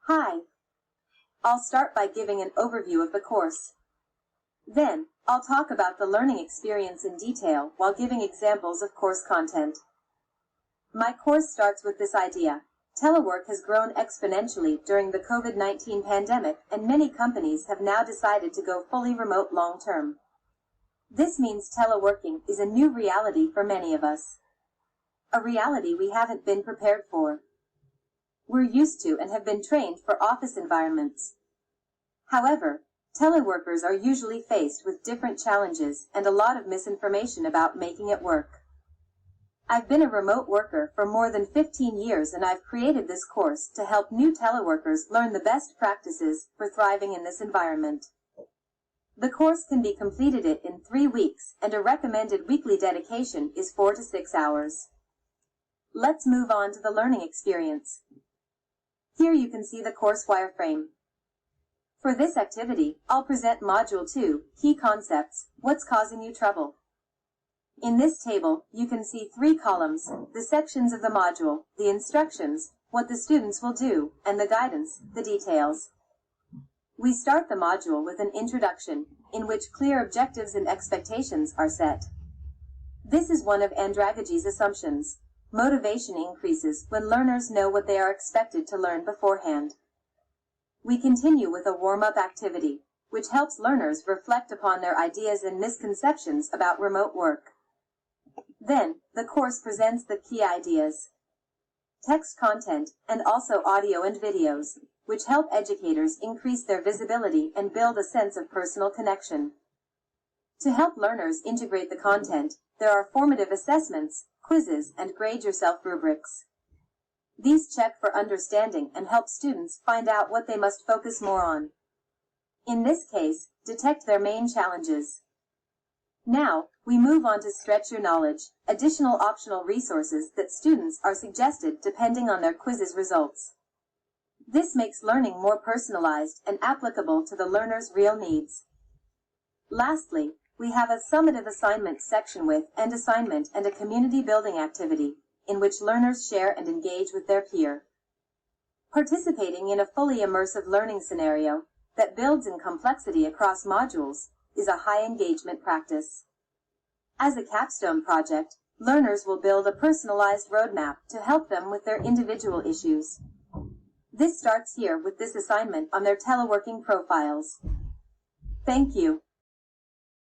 Hi. I'll start by giving an overview of the course. Then, I'll talk about the learning experience in detail while giving examples of course content. My course starts with this idea. Telework has grown exponentially during the COVID-19 pandemic, and many companies have now decided to go fully remote long-term. This means teleworking is a new reality for many of us. A reality we haven't been prepared for. We're used to and have been trained for office environments. However, teleworkers are usually faced with different challenges and a lot of misinformation about making it work. I've been a remote worker for more than 15 years, and I've created this course to help new teleworkers learn the best practices for thriving in this environment. The course can be completed in 3 weeks, and a recommended weekly dedication is 4 to 6 hours. Let's move on to the learning experience. Here you can see the course wireframe. For this activity, I'll present Module 2, Key Concepts, What's Causing You Trouble. In this table, you can see 3 columns, the sections of the module, the instructions, what the students will do, and the guidance, the details. We start the module with an introduction, in which clear objectives and expectations are set. This is one of Andragogy's assumptions. Motivation increases when learners know what they are expected to learn beforehand. We continue with a warm-up activity, which helps learners reflect upon their ideas and misconceptions about remote work. Then, the course presents the key ideas, text content, and also audio and videos, which help educators increase their visibility and build a sense of personal connection. To help learners integrate the content, there are formative assessments, quizzes, and grade yourself rubrics. These check for understanding and help students find out what they must focus more on. In this case, detect their main challenges. Now, we move on to Stretch Your Knowledge, additional optional resources that students are suggested depending on their quiz's results. This makes learning more personalized and applicable to the learner's real needs. Lastly, we have a summative assignment section with an assignment and a community building activity, in which learners share and engage with their peer. Participating in a fully immersive learning scenario that builds in complexity across modules is a high engagement practice. As a capstone project, learners will build a personalized roadmap to help them with their individual issues. This starts here with this assignment on their teleworking profiles. Thank you.